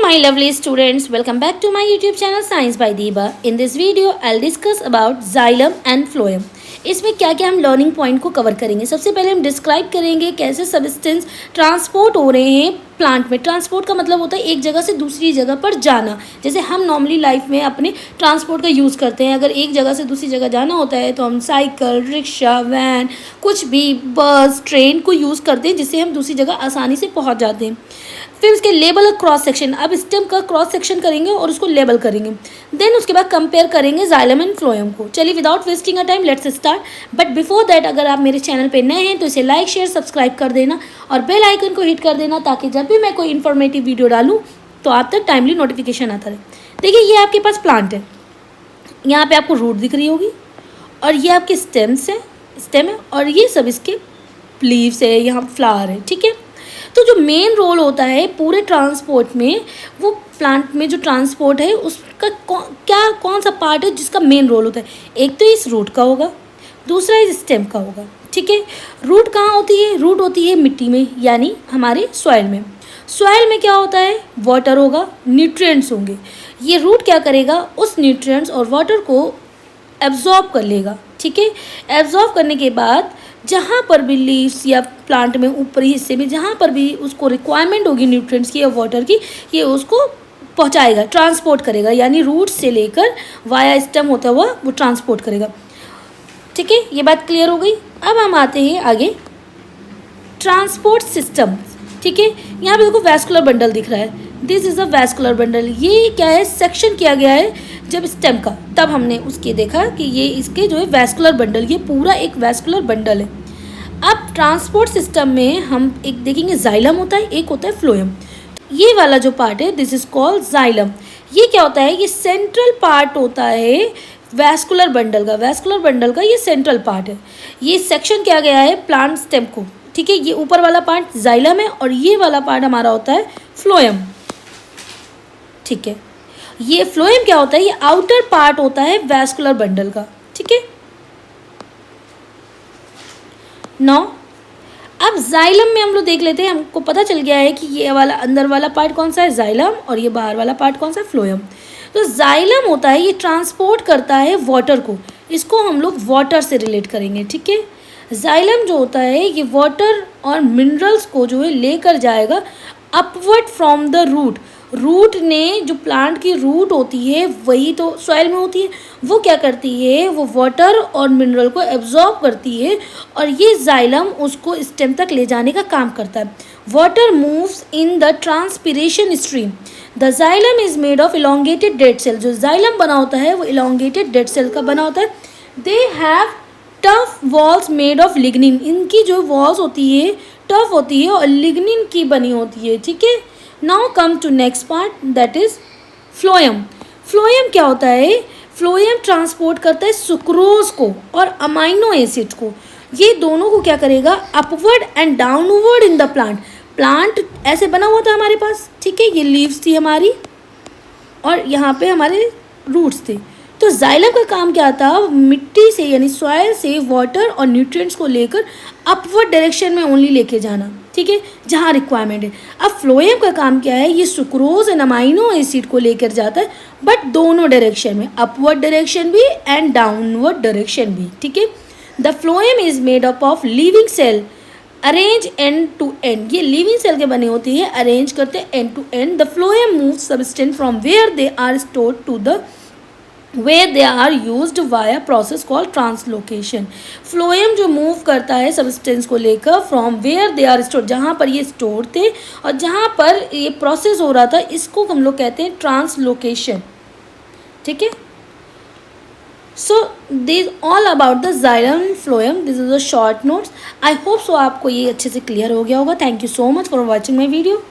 my lovely students, welcome back to my YouTube channel Science by Deeba. In this video, I'll discuss about xylem and phloem. इसमें क्या क्या हम learning point को cover करेंगे। सबसे पहले हम डिस्क्राइब करेंगे कैसे सब्सटेंस ट्रांसपोर्ट हो रहे हैं प्लांट में। ट्रांसपोर्ट का मतलब होता है एक जगह से दूसरी जगह पर जाना। जैसे हम नॉर्मली लाइफ में अपने ट्रांसपोर्ट का यूज़ करते हैं। अगर एक जगह से दूसरी जगह जाना होता है तो हम साइकिल, रिक्शा, वैन, कुछ भी, बस, ट्रेन को यूज़ करते हैं जिससे हम दूसरी जगह आसानी से पहुँच जाते हैं। फिर उसके लेबल और क्रॉस सेक्शन, अब स्टेम का क्रॉस सेक्शन करेंगे और उसको लेबल करेंगे। देन उसके बाद कंपेयर करेंगे जाइलम एंड फ्लोएम को। चलिए without wasting a time let's start. But before that अगर आप मेरे चैनल पे नए हैं तो इसे लाइक, शेयर, सब्सक्राइब कर देना और बेल आइकन को हिट कर देना ताकि जब भी मैं कोई इन्फॉर्मेटिव वीडियो डालूँ तो आप तक टाइमली नोटिफिकेशन आता रहे। देखिए ये आपके पास प्लांट है, यहाँ पे आपको रूट दिख रही होगी और ये आपके स्टेम है और ये सब इसके लीव्स है, यहाँ फ्लावर है। ठीक है, तो जो मेन रोल होता है पूरे ट्रांसपोर्ट में, वो प्लांट में जो ट्रांसपोर्ट है उसका कौन सा पार्ट है जिसका मेन रोल होता है। एक तो इस रूट का होगा, दूसरा इस स्टेम का होगा। ठीक है, रूट कहाँ होती है? रूट होती है मिट्टी में, यानी हमारे सॉइल में। सॉइल में क्या होता है? वाटर होगा, न्यूट्रिएंट्स होंगे। ये रूट क्या करेगा? उस न्यूट्रिएंट्स और वाटर को एब्जॉर्ब कर लेगा। ठीक है, एब्जॉर्ब करने के बाद जहाँ पर भी लीव्स या प्लांट में ऊपरी हिस्से में जहाँ पर भी उसको रिक्वायरमेंट होगी न्यूट्रिएंट्स की या वाटर की, ये उसको पहुँचाएगा, ट्रांसपोर्ट करेगा। यानी रूट से लेकर वाया स्टेम होता हुआ वो ट्रांसपोर्ट करेगा। ठीक है, ये बात क्लियर हो गई। अब हम आते हैं आगे, ट्रांसपोर्ट सिस्टम। ठीक है, यहाँ पे देखो वैस्कुलर बंडल दिख रहा है, this is a vascular bundle. ये क्या है? सेक्शन किया गया है जब स्टेम का, तब हमने उसके देखा कि ये इसके जो है वैस्कुलर बंडल, ये पूरा एक वैस्कुलर बंडल है। अब ट्रांसपोर्ट सिस्टम में हम एक देखेंगे जाइलम होता है, एक होता है फ्लोएम। ये वाला जो पार्ट है दिस इज कॉल्ड जाइलम। ये क्या होता है? ये सेंट्रल पार्ट होता है वैस्कुलर बंडल का। वैस्कुलर बंडल का ये सेंट्रल पार्ट है। ये सेक्शन किया गया है प्लांट स्टेम को। ठीक है, ये ऊपर वाला पार्ट जाइलम है और ये वाला पार्ट हमारा होता है फ्लोएम। ठीक है, ये फ्लोएम क्या होता है? ये आउटर पार्ट होता है वैस्कुलर बंडल का। ठीक है, नौ अब जाइलम में हम लोग देख लेते हैं। हमको पता चल गया है कि ये वाला अंदर वाला पार्ट कौन सा है? जाइलम, और ये बाहर वाला पार्ट कौन सा है? फ्लोएम। तो जाइलम होता है, ये ट्रांसपोर्ट करता है वाटर को। इसको हम लोग वाटर से रिलेट करेंगे। ठीक है, जाइलम जो होता है ये वाटर और मिनरल्स को जो है लेकर जाएगा upward from the root. Root ने, जो प्लांट की रूट होती है वही तो सॉइल में होती है, वो क्या करती है? वो वाटर और मिनरल को एब्जॉर्ब करती है और ये जाइलम उसको स्टेम तक ले जाने का काम करता है। Water moves in the transpiration stream. The xylem is made of elongated dead cell. जो जाइलम बना होता है वो इलोंगेटेड डेड सेल का बना होता है। They have tough walls made of lignin. इनकी जो वॉल्स होती है टफ होती है और लिग्निन की बनी होती है। ठीक है, now come to next part, that is phloem. Phloem क्या होता है? फ्लोएम ट्रांसपोर्ट करता है सुक्रोज को और अमाइनो एसिड को। ये दोनों को क्या करेगा? Upward and downward in the plant. Plant ऐसे बना हुआ था हमारे पास। ठीक है, ये लीव्स थी हमारी और यहाँ पे हमारे रूट्स थे। तो जाइलम का काम क्या था? मिट्टी से यानी सॉइल से वाटर और न्यूट्रिएंट्स को लेकर अपवर्ड डायरेक्शन में ओनली लेके जाना। ठीक है, जहाँ रिक्वायरमेंट है। अब फ्लोएम का काम क्या है? ये सुक्रोज एंड अमाइनो एसिड को लेकर जाता है, बट दोनों डायरेक्शन में, अपवर्ड डायरेक्शन भी एंड डाउनवर्ड डायरेक्शन भी। ठीक है, the phloem is made up of living cell arrange end to end. ये लिविंग सेल के बने होती है, अरेंज करते हैं end to end. The phloem move substance from where they are stored to the where they are used via process called translocation। Phloem जो move करता है सब्सटेंस को लेकर from where they are store, जहाँ पर ये स्टोर थे और जहाँ पर ये प्रोसेस हो रहा था, इसको हम लोग कहते हैं ट्रांसलोकेशन। ठीक है, so this all about the xylem phloem. This is a short notes. I hope so आपको ये अच्छे से क्लियर हो गया होगा। Thank you so much for watching my video.